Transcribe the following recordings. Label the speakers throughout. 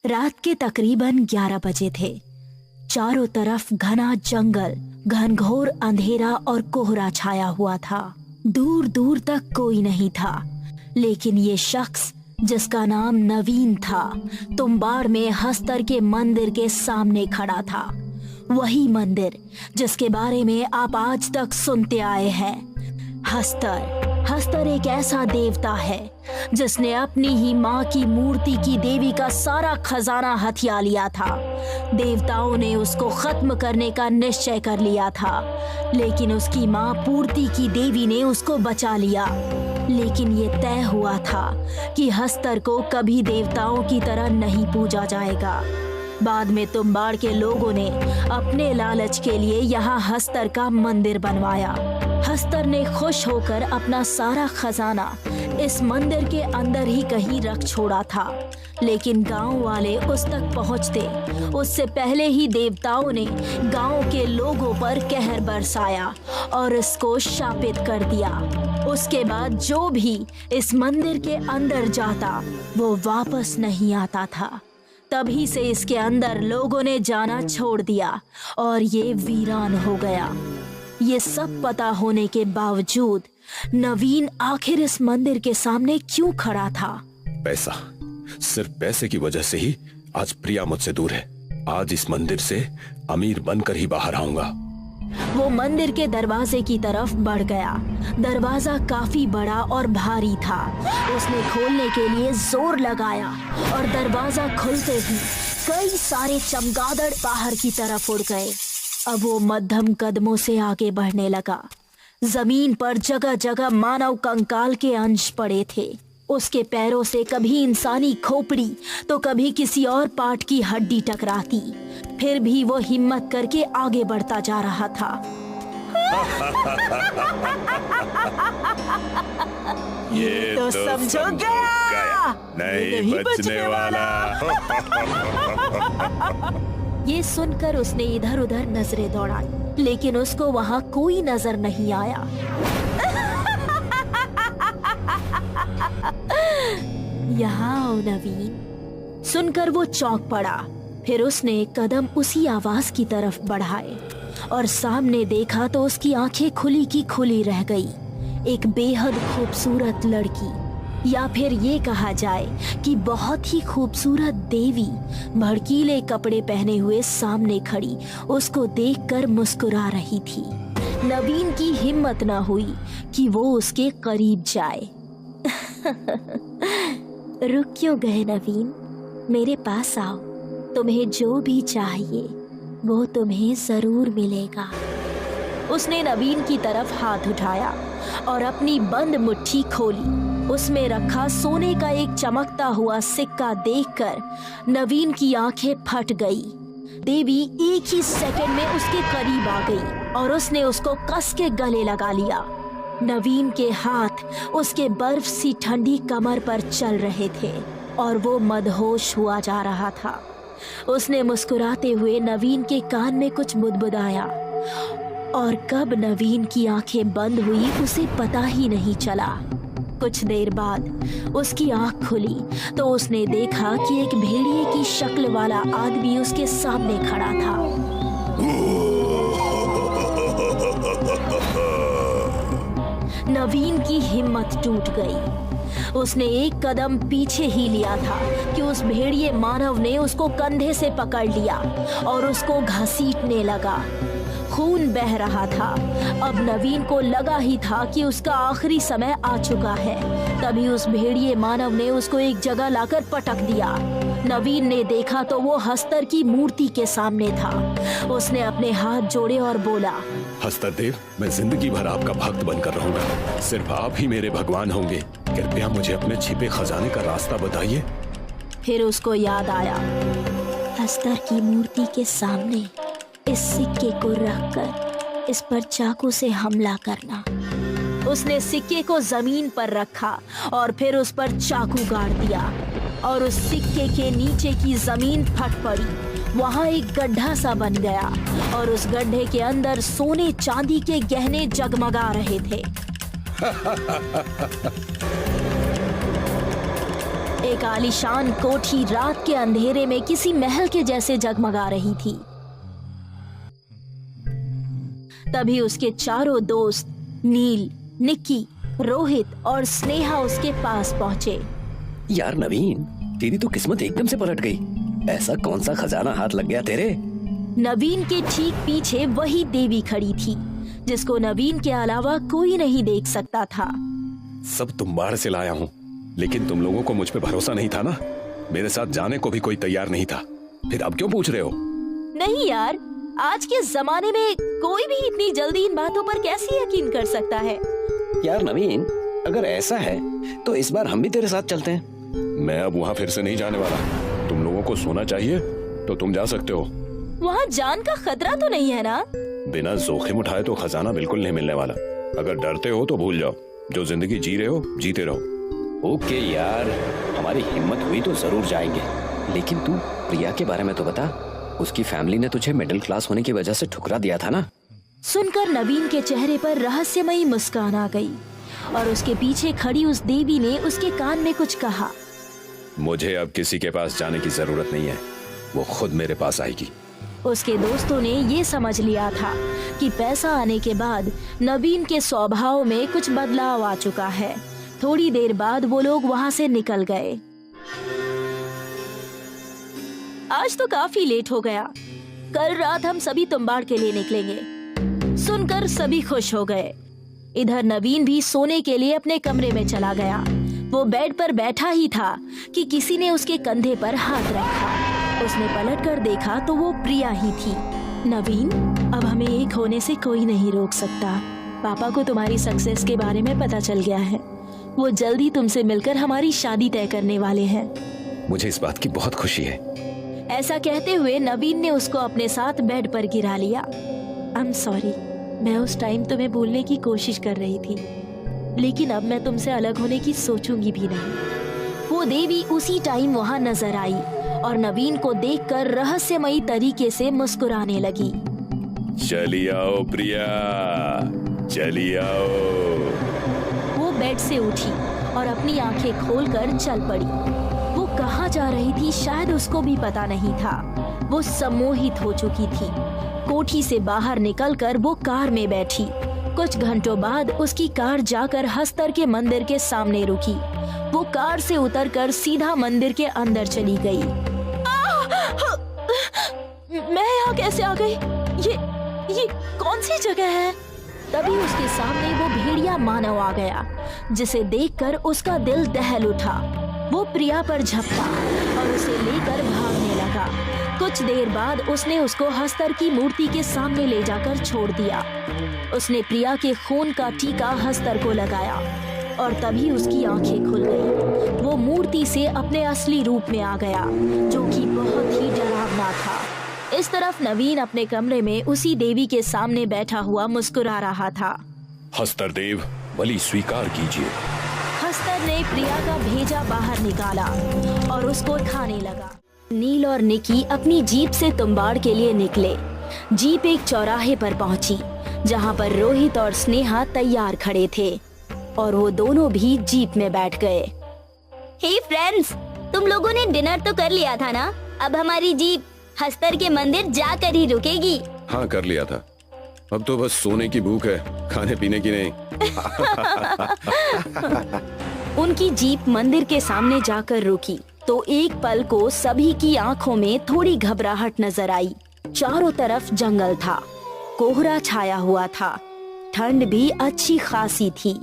Speaker 1: रात के तकरीबन 11 बजे थे। चारों तरफ घना जंगल, घनघोर अंधेरा और कोहरा छाया हुआ था। दूर दूर तक कोई नहीं था, लेकिन ये शख्स जिसका नाम नवीन था, तुम्बाड़ में हस्तर के मंदिर के सामने खड़ा था। वही मंदिर जिसके बारे में आप आज तक सुनते आए हैं। हस्तर एक ऐसा देवता है जिसने अपनी ही माँ की मूर्ति की देवी का सारा खजाना हथिया लिया था। देवताओं ने उसको खत्म करने का निश्चय कर लिया था, लेकिन उसकी माँ पूर्ति की देवी ने उसको बचा लिया। लेकिन ये तय हुआ था कि हस्तर को कभी देवताओं की तरह नहीं पूजा जाएगा। बाद में तुम्बाड़ के लोगों ने अपने लालच के लिए यहाँ हस्तर का मंदिर बनवाया। हस्तर ने खुश होकर अपना सारा खजाना इस मंदिर के अंदर ही कहीं रख छोड़ा था, लेकिन गांव वाले उस तक पहुंचते उससे पहले ही देवताओं ने गांव के लोगों पर कहर बरसाया और इसको शापित कर दिया। उसके बाद जो भी इस मंदिर के अंदर जाता वो वापस नहीं आता था। तभी से इसके अंदर लोगों ने जाना छोड़ दिया और ये वीरान हो गया। ये सब पता होने के बावजूद नवीन आखिर इस मंदिर के सामने क्यों खड़ा था?
Speaker 2: पैसा, सिर्फ पैसे की वजह से ही आज प्रिया मुझसे दूर है। आज इस मंदिर से अमीर बनकर ही बाहर आऊंगा।
Speaker 1: वो मंदिर के दरवाजे की तरफ बढ़ गया। दरवाजा काफी बड़ा और भारी था। उसने खोलने के लिए जोर लगाया और दरवाजा खुलते ही कई सारे चमगादड़ बाहर की तरफ उड़ गए। अब वो मध्यम कदमों से आगे बढ़ने लगा। जमीन पर जगह जगह मानव कंकाल के अंश पड़े थे। उसके पैरों से कभी इंसानी खोपड़ी तो कभी किसी और पार्ट की हड्डी टकराती। फिर भी वो हिम्मत करके आगे बढ़ता जा रहा था।
Speaker 2: ये तो समझो गया, नहीं बचने वाला।
Speaker 1: ये सुनकर उसने इधर उधर नजरें दौड़ाई, लेकिन उसको वहाँ कोई नजर नहीं आया। यहाँ आओ नवीन, सुनकर वो चौंक पड़ा। फिर उसने कदम उसी आवाज की तरफ बढ़ाए और सामने देखा तो उसकी आंखें खुली की खुली रह गई। एक बेहद खूबसूरत लड़की, या फिर ये कहा जाए कि बहुत ही खूबसूरत देवी, भड़कीले कपड़े पहने हुए सामने खड़ी उसको देखकर मुस्कुरा रही थी। नवीन की हिम्मत न हुई कि वो उसके करीब जाए। रुक क्यों गए नवीन? मेरे पास आओ, तुम्हें जो भी चाहिए वो तुम्हें जरूर मिलेगा। उसने नवीन की तरफ हाथ उठाया और अपनी बंद मुट्ठी खोली। उसमें रखा सोने का एक चमकता हुआ सिक्का देखकर नवीन की आंखें फट गई। देवी एक ही सेकंड में उसके करीब आ गई और उसने उसको कस के गले लगा लिया। नवीन के हाथ उसके बर्फ सी ठंडी कमर पर चल रहे थे और वो मदहोश हुआ जा रहा था। उसने मुस्कुराते हुए नवीन के कान में कुछ बुदबुदाया और कब नवीन की आंखें बंद हुई उसे पता ही नहीं चला। कुछ देर बाद उसकी आंख खुली तो उसने देखा कि एक भेड़िए की शक्ल वाला आदमी उसके सामने खड़ा था। नवीन की हिम्मत टूट गई। उसने एक कदम पीछे ही लिया था कि उस भेड़िए मानव ने उसको कंधे से पकड़ लिया और उसको घसीटने लगा। खून बह रहा था। अब नवीन को लगा ही था कि उसका आखिरी समय आ चुका है। तभी उस भेड़िए मानव ने उसको एक जगह लाकर पटक दिया। नवीन ने देखा तो वो हस्तर की मूर्ति के सामने था। उसने अपने हाथ जोड़े और बोला,
Speaker 2: हस्तर देव, मैं जिंदगी भर आपका भक्त बनकर रहूंगा। सिर्फ आप ही मेरे भगवान होंगे। कृपया मुझे अपने छिपे खजाने का रास्ता बताइए।
Speaker 1: फिर उसको याद आया, हस्तर की मूर्ति के सामने इस सिक्के को रखकर इस पर चाकू से हमला करना। उसने सिक्के को जमीन पर रखा और फिर उस पर चाकू गाड़ दिया और उस सिक्के के नीचे की जमीन फट पड़ी। वहाँ एक गड्ढा सा बन गया और उस गड्ढे के अंदर सोने चांदी के गहने जगमगा रहे थे। एक आलीशान कोठी रात के अंधेरे में किसी महल के जैसे जगमगा रही थी। तभी उसके चारों दोस्त नील, निक्की, रोहित और स्नेहा उसके पास पहुंचे।
Speaker 3: यार नवीन, तेरी तो किस्मत एकदम से पलट गई। ऐसा कौन सा खजाना हाथ लग गया तेरे?
Speaker 1: नवीन के ठीक पीछे वही देवी खड़ी थी जिसको नवीन के अलावा कोई नहीं देख सकता था।
Speaker 2: सब तुम्बाड़ से लाया हूँ, लेकिन तुम लोगों को मुझ पे भरोसा नहीं था ना। मेरे साथ जाने को भी कोई तैयार नहीं था, फिर अब क्यों पूछ रहे हो?
Speaker 1: नहीं यार, आज के जमाने में कोई भी इतनी जल्दी इन बातों पर कैसे यकीन कर सकता है।
Speaker 3: यार नवीन, अगर ऐसा है तो इस बार हम भी तेरे साथ चलते हैं।
Speaker 2: मैं अब वहाँ फिर से नहीं जाने वाला। तुम लोगों को सोना चाहिए तो तुम जा सकते हो।
Speaker 1: वहाँ जान का खतरा तो नहीं है ना?
Speaker 2: बिना जोखिम उठाए तो खजाना बिल्कुल नहीं मिलने वाला। अगर डरते हो तो भूल जाओ, जो जिंदगी जी रहे हो जीते रहो।
Speaker 3: ओके यार, हमारी हिम्मत हुई तो जरूर जाएंगे, लेकिन तू प्रिया के बारे में तो बता। उसकी फैमिली ने तुझे मिडिल क्लास होने की वजह से ठुकरा दिया था ना।
Speaker 1: सुनकर नवीन के चेहरे पर रहस्यमयी मुस्कान आ गई और उसके पीछे खड़ी उस देवी ने उसके कान में कुछ कहा।
Speaker 2: मुझे अब किसी के पास जाने की जरूरत नहीं है, वो खुद मेरे पास आएगी।
Speaker 1: उसके दोस्तों ने ये समझ लिया था कि पैसा आने के बाद नवीन के स्वभाव में कुछ बदलाव आ चुका है। थोड़ी देर बाद वो लोग वहाँ से निकल गए। आज तो काफी लेट हो गया, कल रात हम सभी तुम्बाड़ के लिए निकलेंगे। सुनकर सभी खुश हो गए। इधर नवीन भी सोने के लिए अपने कमरे में चला गया। वो बेड पर बैठा ही था कि किसी ने उसके कंधे पर हाथ रखा। उसने पलट कर देखा तो वो प्रिया ही थी। नवीन, अब हमें एक होने से कोई नहीं रोक सकता। पापा को तुम्हारी सक्सेस के बारे में पता चल गया है। वो जल्दी तुमसे मिलकर हमारी शादी तय करने वाले हैं।
Speaker 2: मुझे इस बात की बहुत खुशी है।
Speaker 1: ऐसा कहते हुए नवीन ने उसको अपने साथ बेड पर गिरा लिया। आई एम सॉरी, मैं उस टाइम तुम्हें भूलने की कोशिश कर रही थी, लेकिन अब मैं तुमसे अलग होने की सोचूंगी भी नहीं। वो देवी उसी टाइम वहाँ नजर आई और नवीन को देखकर रहस्यमयी तरीके से मुस्कुराने लगी।
Speaker 2: चली आओ प्रिया, चली आओ।
Speaker 1: वो बेड से उठी और अपनी आंखें खोलकर चल पड़ी। वो कहाँ जा रही थी शायद उसको भी पता नहीं था। वो सम्मोहित हो चुकी थी। कोठी से बाहर निकलकर वो कार में बैठी। कुछ घंटों बाद उसकी कार जाकर हस्तर के मंदिर के सामने रुकी। वो कार से उतरकर सीधा मंदिर के अंदर चली गई। मैं यहाँ कैसे आ गई? ये कौन सी जगह है? तभी उसके सामने वो भेड़िया मानव आ गया, जिसे देखकर उसका दिल दहल उठा। वो प्रिया पर झपटा और उसे लेकर भागने लगा। कुछ देर बाद उसने उसको हस्तर की मूर्ति के सामने ले जाकर छोड़ दिया। उसने प्रिया के खून का टीका हस्तर को लगाया और तभी उसकी आंखें खुल गई। वो मूर्ति से अपने असली रूप में आ गया, जो कि बहुत ही डरावना था। इस तरफ नवीन अपने कमरे में उसी देवी के सामने बैठा हुआ मुस्कुरा रहा था।
Speaker 2: हस्तर देव, बलि स्वीकार कीजिए।
Speaker 1: हस्तर ने प्रिया का भेजा बाहर निकाला और उसको खाने लगा। नील और निकी अपनी जीप से तुम्बाड़ के लिए निकले। जीप एक चौराहे पर पहुंची, जहां पर रोहित और स्नेहा तैयार खड़े थे और वो दोनों भी जीप में बैठ गए।
Speaker 4: हे फ्रेंड्स, तुम लोगों ने डिनर तो कर लिया था ना? अब हमारी जीप हस्तर के मंदिर जाकर ही रुकेगी।
Speaker 2: हाँ, कर लिया था। अब तो बस सोने की भूख है, खाने पीने की नहीं।
Speaker 1: उनकी जीप मंदिर के सामने जाकर रुकी तो एक पल को सभी की आंखों में थोड़ी घबराहट नजर आई। चारों तरफ जंगल था, कोहरा छाया हुआ था, ठंड भी अच्छी खासी थी।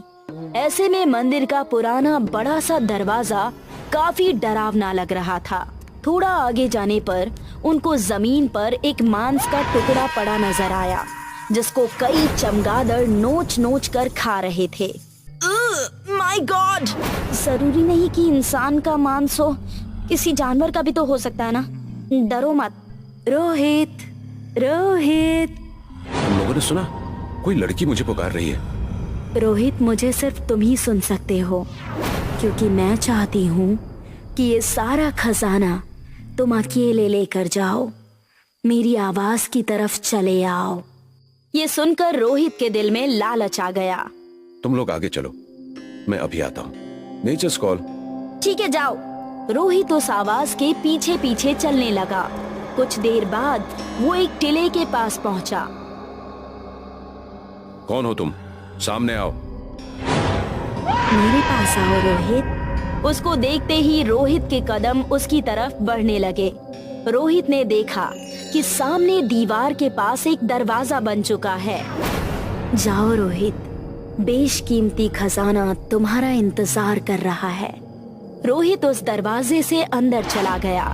Speaker 1: ऐसे में मंदिर का पुराना बड़ा सा दरवाजा काफी डरावना लग रहा था। थोड़ा आगे जाने पर उनको जमीन पर एक मांस का टुकड़ा पड़ा नजर आया, जिसको कई चमगादड़ नोच नोच कर खा रहे थे। My God! जरूरी नहीं कि इंसान का मांस हो, किसी जानवर का भी तो हो सकता है ना। डरो मत। रोहित, रोहित।
Speaker 2: तुम लोगों ने सुना? कोई लड़की मुझे पुकार रही है।
Speaker 1: रोहित, मुझे सिर्फ तुम ही सुन सकते हो, क्योंकि मैं चाहती हूँ कि ये सारा खजाना तुम अकेले लेकर जाओ। मेरी आवाज की तरफ चले आओ। ये सुनकर रोहित के दिल में लालच आ गया।
Speaker 2: तुम लोग आगे चलो, मैं अभी आता हूँ। Nature's call.
Speaker 1: ठीक है, जाओ। रोहित उस आवाज के पीछे पीछे चलने लगा। कुछ देर बाद वो एक टिले के पास पहुंचा।
Speaker 2: कौन हो तुम? सामने आओ।
Speaker 1: मेरे पास आओ रोहित। उसको देखते ही रोहित के कदम उसकी तरफ बढ़ने लगे। रोहित ने देखा कि सामने दीवार के पास एक दरवाजा बन चुका है। जाओ रोहित, बेशकीमती खजाना तुम्हारा इंतजार कर रहा है। रोहित उस दरवाजे से अंदर चला गया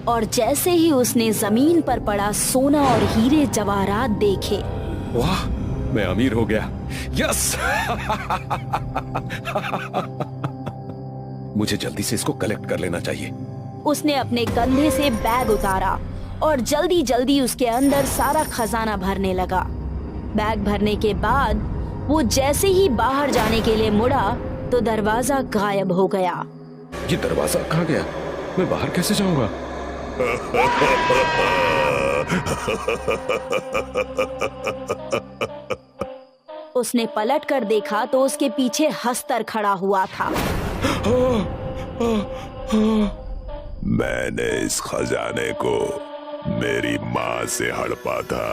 Speaker 1: और जैसे ही उसने जमीन पर पड़ा सोना और हीरे जवाहरात देखे,
Speaker 2: वाह, मैं अमीर हो गया। यस! मुझे जल्दी से इसको कलेक्ट कर लेना चाहिए।
Speaker 1: उसने अपने कंधे से बैग उतारा और जल्दी जल्दी उसके अंदर सारा खजाना भरने लगा। बैग भरने के बाद वो जैसे ही बाहर जाने के लिए मुड़ा तो दरवाजा गायब हो गया।
Speaker 2: ये दरवाजा कहाँ गया? मैं बाहर कैसे जाऊंगा?
Speaker 1: उसने पलट कर देखा तो उसके पीछे हस्तर खड़ा हुआ था।
Speaker 5: मैंने इस खजाने को मेरी माँ से हड़पा था,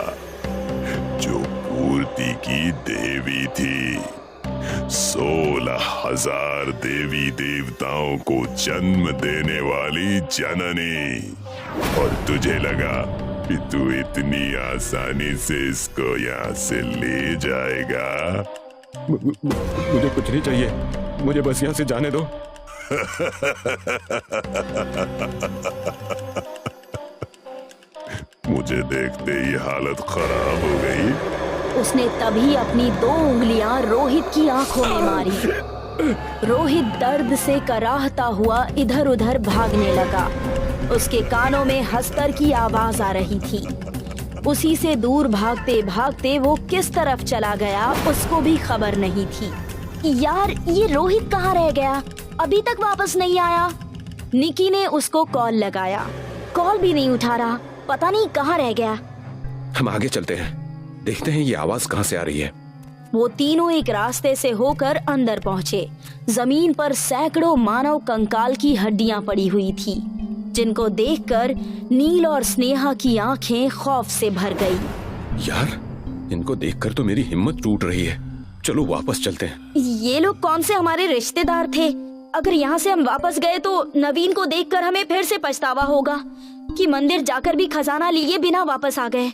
Speaker 5: जो पूर्ति की देवी थी। 16,000 देवी देवताओं को जन्म देने वाली जननी। और तुझे लगा कि तू इतनी आसानी से इसको यहाँ से ले जाएगा?
Speaker 2: मुझे कुछ नहीं चाहिए, मुझे बस यहाँ से जाने दो।
Speaker 5: मुझे देखते ही हालत खराब हो गई।
Speaker 1: उसने तभी अपनी 2 उंगलियां रोहित की आंखों में मारी। रोहित दर्द से कराहता हुआ इधर उधर भागने लगा। उसके कानों में हस्तर की आवाज आ रही थी। उसी से दूर भागते भागते वो किस तरफ चला गया उसको भी खबर नहीं थी। यार, ये रोहित कहाँ रह गया? अभी तक वापस नहीं आया। निकी ने उसको कॉल लगाया, कॉल भी नहीं उठा रहा। पता नहीं कहाँ रह गया।
Speaker 2: हम आगे चलते हैं, देखते हैं ये आवाज कहाँ से आ रही है।
Speaker 1: वो तीनों एक रास्ते से होकर अंदर पहुंचे। जमीन पर सैकड़ों मानव कंकाल की हड्डियां पड़ी हुई थी, जिनको देखकर नील और स्नेहा की आंखें खौफ से भर गई।
Speaker 2: यार, इनको देखकर तो मेरी हिम्मत टूट रही है। चलो वापस चलते हैं।
Speaker 1: ये लोग कौन से हमारे रिश्तेदार थे? अगर यहाँ से हम वापस गए तो नवीन को देखकर हमें फिर से पछतावा होगा कि मंदिर जाकर भी खजाना लिए बिना वापस आ गए।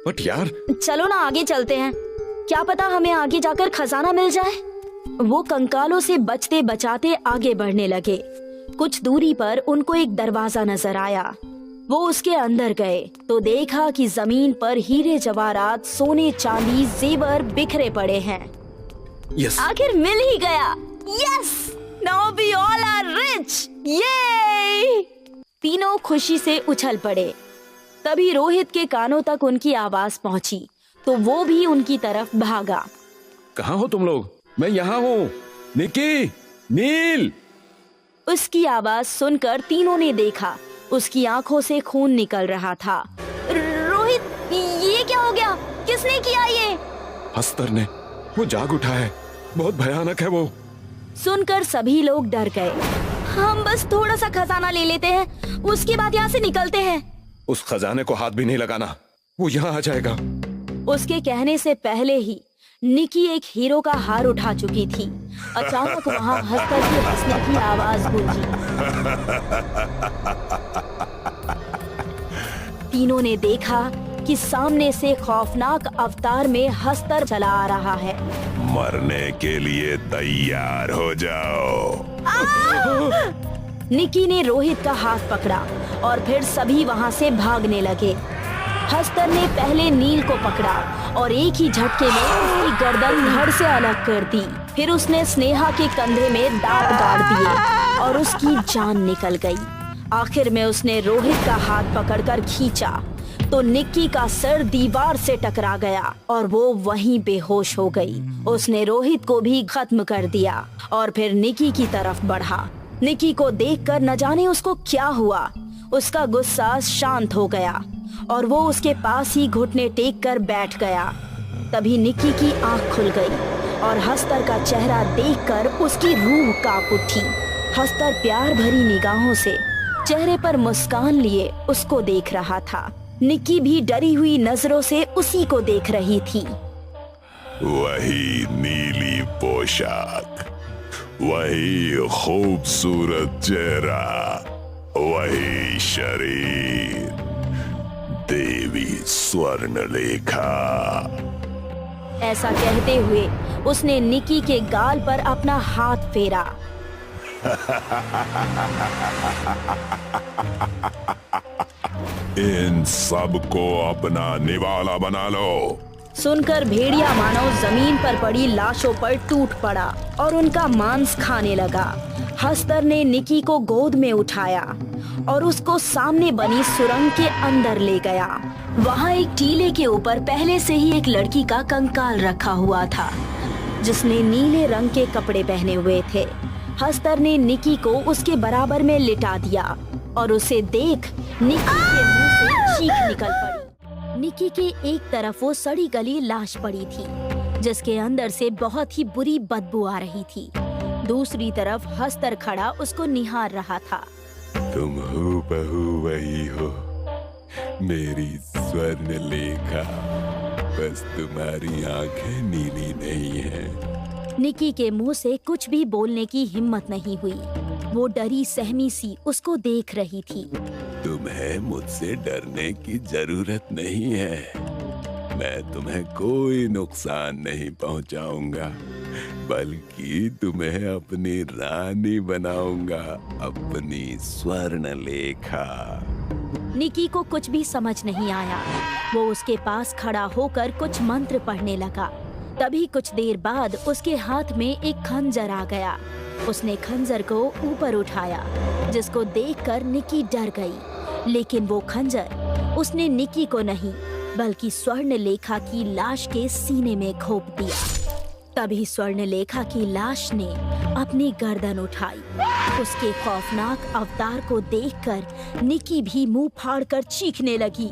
Speaker 2: बट यार,
Speaker 1: चलो ना आगे चलते हैं, क्या पता हमें आगे जाकर खजाना मिल जाए। वो कंकालों से बचते बचाते आगे बढ़ने लगे। कुछ दूरी पर उनको एक दरवाजा नजर आया। वो उसके अंदर गए तो देखा कि जमीन पर हीरे जवाहरात, सोने चांदी, जेवर बिखरे पड़े हैं।
Speaker 2: यस!
Speaker 1: आखिर मिल ही गया। Yes! Now we all are rich. Yay! तीनों खुशी से उछल पड़े। तभी रोहित के कानों तक उनकी आवाज पहुंची तो वो भी उनकी तरफ भागा।
Speaker 2: कहाँ हो तुम लोग? मैं यहाँ हूँ। निकी, नील!
Speaker 1: उसकी आवाज सुनकर तीनों ने देखा, उसकी आंखों से खून निकल रहा था। रोहित, ये क्या हो गया? किसने किया ये?
Speaker 2: हस्तर ने। वो जाग उठा है, बहुत भयानक है वो।
Speaker 1: सुनकर सभी लोग डर गए। हम बस थोड़ा सा खजाना ले लेते हैं, उसके बाद यहाँ से निकलते हैं।
Speaker 2: उस खजाने को हाथ भी नहीं लगाना, वो यहाँ आ जाएगा।
Speaker 1: उसके कहने से पहले ही निकी एक हीरो का हार उठा चुकी थी। अचानक वहाँ हस्तर के हंसने की आवाज गूंजी। तीनों ने देखा कि सामने से खौफनाक अवतार में हस्तर चला आ रहा है।
Speaker 5: मरने के लिए तैयार हो जाओ।
Speaker 1: निकी ने रोहित का हाथ पकड़ा और फिर सभी वहाँ से भागने लगे। हस्तर ने पहले नील को पकड़ा और एक ही झटके में उसकी गर्दन धड़ से अलग कर दी। फिर उसने स्नेहा के कंधे में दांत गाड़ दिए और उसकी जान निकल गई। आखिर में उसने रोहित का हाथ पकड़कर खींचा तो निक्की का सर दीवार से टकरा गया और वो वहीं बेहोश हो गई। उसने रोहित को भी खत्म कर दिया और फिर निक्की की तरफ बढ़ा। निक्की को देखकर न जाने उसको क्या हुआ, उसका गुस्सा शांत हो गया और वो उसके पास ही घुटने टेक कर बैठ गया। तभी निक्की की आंख खुल गई और हस्तर का चेहरा देखकर उसकी रूह कांप उठी। हस्तर प्यार भरी निगाहों से चेहरे पर मुस्कान लिए उसको देख रहा था। निक्की भी डरी हुई नजरों से उसी को देख रही थी।
Speaker 5: वही नीली पोशाक, वही खूबसूरत चेहरा, वही शरीर, देवी स्वर्णलेखा।
Speaker 1: ऐसा कहते हुए उसने निक्की के गाल पर अपना हाथ फेरा।
Speaker 5: इन सबको अपना निवाला बना लो।
Speaker 1: सुनकर भेड़िया मानव जमीन पर पड़ी लाशों पर टूट पड़ा और उनका मांस खाने लगा। हस्तर ने निक्की को गोद में उठाया और उसको सामने बनी सुरंग के अंदर ले गया। वहाँ एक टीले के ऊपर पहले से ही एक लड़की का कंकाल रखा हुआ था, जिसने नीले रंग के कपड़े पहने हुए थे। हस्तर ने निक्की को उसके बराबर में लिटा दिया और उसे देख निक्की के मुंह से चीख निकल पड़ी। निक्की के एक तरफ वो सड़ी गली लाश पड़ी थी, जिसके अंदर से बहुत ही बुरी बदबू आ रही थी। दूसरी तरफ हस्तर खड़ा उसको निहार रहा था।
Speaker 5: तुम हूबहू वही हो, मेरी स्वर्णलेखा, बस तुम्हारी आंखें नीली नहीं हैं।
Speaker 1: निक्की के मुंह से कुछ भी बोलने की हिम्मत नहीं हुई। वो डरी सहमी सी उसको देख रही थी।
Speaker 5: तुम्हें मुझसे डरने की जरूरत नहीं है। मैं तुम्हें कोई नुकसान नहीं पहुंचाऊंगा, बल्कि तुम्हें अपनी रानी बनाऊंगा, अपनी स्वर्णलेखा।
Speaker 1: निक्की को कुछ भी समझ नहीं आया। वो उसके पास खड़ा होकर कुछ मंत्र पढ़ने लगा। तभी कुछ देर बाद उसके हाथ में एक खंजर आ गया। उसने खंजर को ऊपर उठाया, जिसको देखकर निक्की डर गई। लेकिन वो खंजर उसने निक्की को नहीं, बल्कि स्वर्णलेखा की लाश के सीने में घोंप दिया। तभी स्वर्णलेखा की लाश ने अपनी गर्दन उठाई। उसके खौफनाक अवतार को देखकर निक्की भी मुंह फाड़कर चीखने लगी।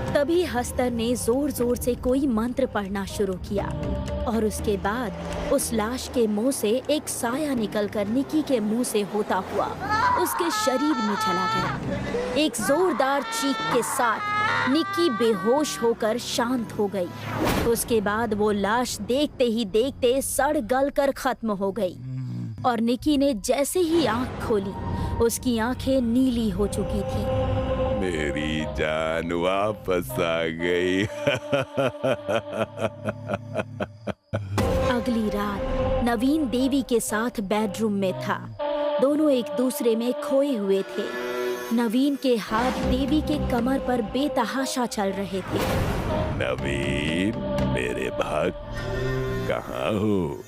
Speaker 1: तभी हस्तर ने जोर जोर से कोई मंत्र पढ़ना शुरू किया और उसके बाद उस लाश के मुंह से एक साया निकलकर निक्की के मुंह से होता हुआ उसके शरीर में चला गया। एक जोरदार चीख के साथ निक्की बेहोश होकर शांत हो गई। उसके बाद वो लाश देखते ही देखते सड़ गल कर खत्म हो गई और निक्की ने जैसे ही आंख खोली, उसकी आंखें नीली हो चुकी थी।
Speaker 5: मेरी जान वापस आ गई।
Speaker 1: अगली रात नवीन देवी के साथ बेडरूम में था। दोनों एक दूसरे में खोए हुए थे। नवीन के हाथ देवी के कमर पर बेतहाशा चल रहे थे।
Speaker 5: नवीन, मेरे भक्त, कहाँ हो?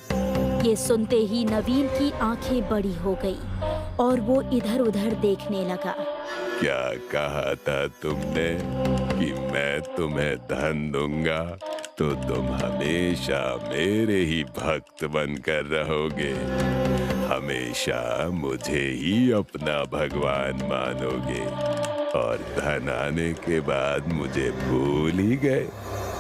Speaker 1: ये सुनते ही नवीन की आंखें बड़ी हो गई और वो इधर उधर देखने लगा।
Speaker 5: क्या कहा था तुमने कि मैं तुम्हें धन दूंगा तो तुम हमेशा मेरे ही भक्त बनकर रहोगे, हमेशा मुझे ही अपना भगवान मानोगे और धन आने के बाद मुझे भूल ही गए।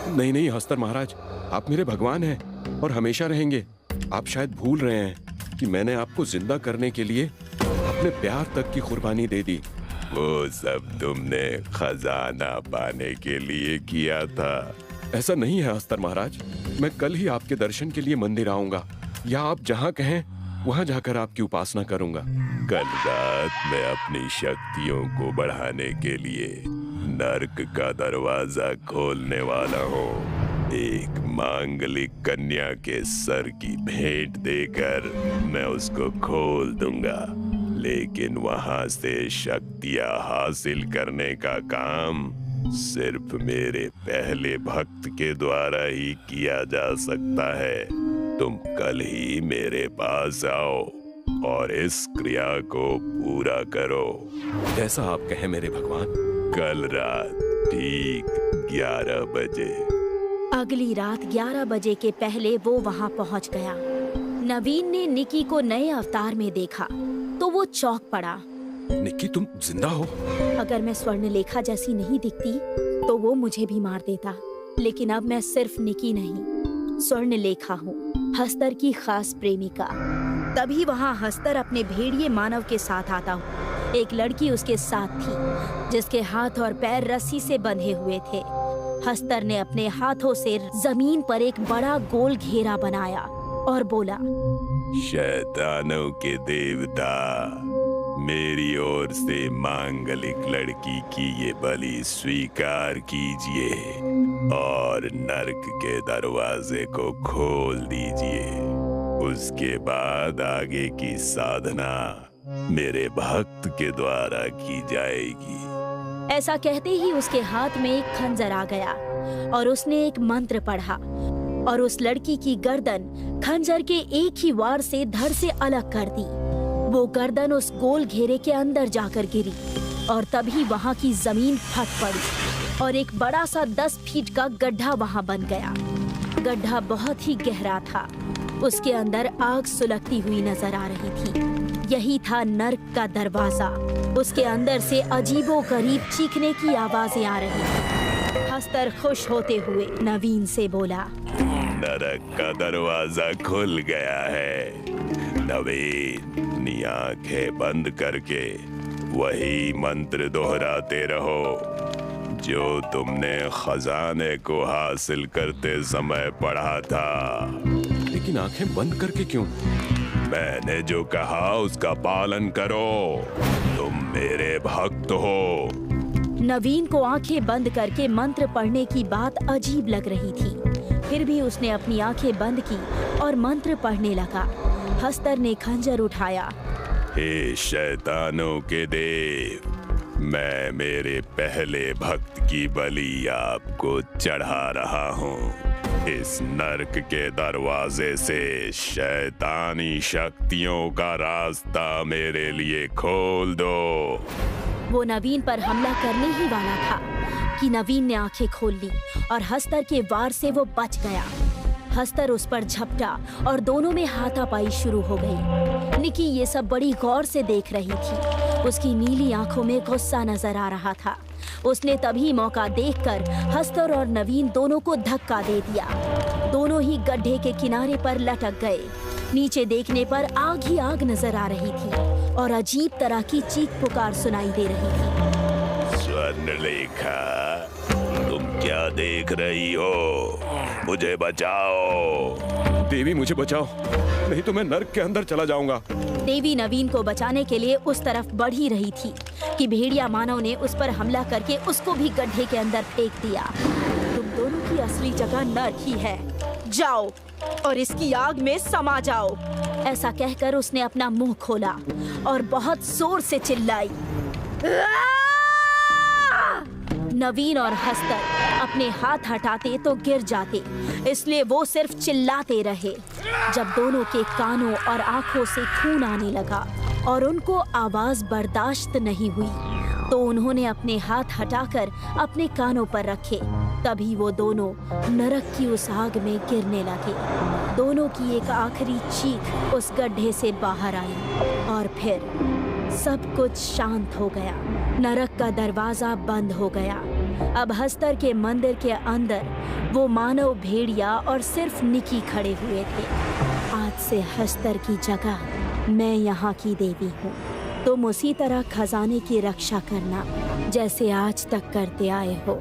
Speaker 2: नहीं नहीं हस्तर महाराज, आप मेरे भगवान हैं और हमेशा रहेंगे। आप शायद भूल रहे हैं कि मैंने आपको जिंदा करने के लिए अपने प्यार तक की कुर्बानी दे दी।
Speaker 5: वो सब तुमने खजाना पाने के लिए किया था।
Speaker 2: ऐसा नहीं है हस्तर महाराज, मैं कल ही आपके दर्शन के लिए मंदिर आऊंगा, या आप जहाँ कहें वहाँ जाकर आपकी उपासना करूंगा।
Speaker 5: कल रात मैं अपनी शक्तियों को बढ़ाने के लिए नर्क का दरवाजा खोलने वाला हूँ। एक मांगलिक कन्या के सर की भेंट देकर मैं उसको खोल दूंगा, लेकिन वहां से शक्तियां हासिल करने का काम सिर्फ मेरे पहले भक्त के द्वारा ही किया जा सकता है। तुम कल ही मेरे पास आओ और इस क्रिया को पूरा करो।
Speaker 2: जैसा आप कहें मेरे भगवान।
Speaker 5: कल रात ठीक 11 बजे।
Speaker 1: अगली रात 11 बजे के पहले वो वहाँ पहुँच गया। नवीन ने निक्की को नए अवतार में देखा तो वो चौंक पड़ा।
Speaker 2: निक्की, तुम जिंदा हो?
Speaker 1: अगर मैं स्वर्णलेखा जैसी नहीं दिखती तो वो मुझे भी मार देता, लेकिन अब मैं सिर्फ निक्की नहीं, स्वर्णलेखा हूँ। हस्तर की खास प्रेमिका। तभी वहाँ हस्तर अपने भेड़िए मानव के साथ आता हुआ। एक लड़की उसके साथ थी जिसके हाथ और पैर रस्सी से बंधे हुए थे। हस्तर ने अपने हाथों से जमीन पर एक बड़ा गोल घेरा बनाया और बोला,
Speaker 5: शैतानों के देवता, मेरी ओर से मांगलिक लड़की की ये बलि स्वीकार कीजिए और नरक के दरवाजे को खोल दीजिए। उसके बाद आगे की साधना मेरे भक्त के द्वारा की जाएगी।
Speaker 1: ऐसा कहते ही उसके हाथ में एक खंजर आ गया और उसने एक मंत्र पढ़ा और उस लड़की की गर्दन खंजर के एक ही वार से धड़ से अलग कर दी। वो गर्दन उस गोल घेरे के अंदर जाकर गिरी और तभी वहाँ की जमीन फट पड़ी और एक बड़ा सा 10 फीट का गड्ढा वहाँ बन गया। गड्ढा बहुत ही गहरा था। उसके अंदर आग सुलगती हुई नजर आ रही थी। यही था नर्क का दरवाजा। उसके अंदर से अजीबोगरीब चीखने की आवाजें आ रही थी। हस्तर खुश होते हुए नवीन से बोला,
Speaker 5: नरक का दरवाजा खुल गया है। नवीन, अपनी आंखें बंद करके वही मंत्र दोहराते रहो जो तुमने खजाने को हासिल करते समय पढ़ा था।
Speaker 2: लेकिन आंखें बंद करके क्यों?
Speaker 5: मैंने जो कहा उसका पालन करो। तुम मेरे भक्त हो।
Speaker 1: नवीन को आंखें बंद करके मंत्र पढ़ने की बात अजीब लग रही थी। फिर भी उसने अपनी आंखें बंद की और मंत्र पढ़ने लगा। हस्तर ने खंजर उठाया।
Speaker 5: हे शैतानों के देव, मैं मेरे पहले भक्त की बलि आपको चढ़ा रहा हूँ। इस नर्क के दरवाजे से शैतानी शक्तियों का रास्ता मेरे लिए खोल दो।
Speaker 1: वो नवीन पर हमला करने ही वाला था कि नवीन ने आंखें खोल ली और हस्तर के वार से वो बच गया। हस्तर उस पर झपटा और दोनों में हाथापाई शुरू हो गई। निकी ये सब बड़ी गौर से देख रही थी। उसकी नीली आंखों में गुस्सा नजर आ रहा था। उसने तभी मौका देखकर हस्तर और नवीन दोनों को धक्का दे दिया। दोनों ही गड्ढे के किनारे पर लटक गए। नीचे देखने पर आग ही आग नजर आ रही थी और अजीब तरह की चीख पुकार सुनाई दे रही थी।
Speaker 5: स्वर्णलेखा, तुम क्या देख रही हो? मुझे बचाओ।
Speaker 2: देवी, मुझे बचाओ, नहीं तो मैं नर्क के अंदर चला जाऊंगा।
Speaker 1: देवी नवीन को बचाने के लिए उस तरफ बढ़ ही रही थी कि भेड़िया मानव ने उस पर हमला करके उसको भी गड्ढे के अंदर फेंक दिया। तुम दोनों की असली जगह नर्क ही है। जाओ और इसकी आग में समा जाओ। ऐसा कहकर उसने अपना मुंह खोला और बहुत जोर से चिल्लाई। नवीन और हस्तर अपने हाथ हटाते तो गिर जाते, इसलिए वो सिर्फ चिल्लाते रहे। जब दोनों के कानों और आंखों से खून आने लगा और उनको आवाज बर्दाश्त नहीं हुई तो उन्होंने अपने हाथ हटाकर अपने कानों पर रखे। तभी वो दोनों नरक की उस आग में गिरने लगे। दोनों की एक आखिरी चीख उस गड्ढे से बाहर आई और फिर सब कुछ शांत हो गया। नरक का दरवाजा बंद हो गया। अब हस्तर के मंदिर के अंदर वो मानव भेड़िया और सिर्फ निकी खड़े हुए थे। आज से हस्तर की जगह मैं यहाँ की देवी हूँ। तुम उसी तरह खजाने की रक्षा करना जैसे आज तक करते आए हो।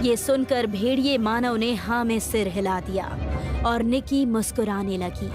Speaker 1: ये सुनकर भेड़िए मानव ने हाँ में सिर हिला दिया और निकी मुस्कुराने लगी।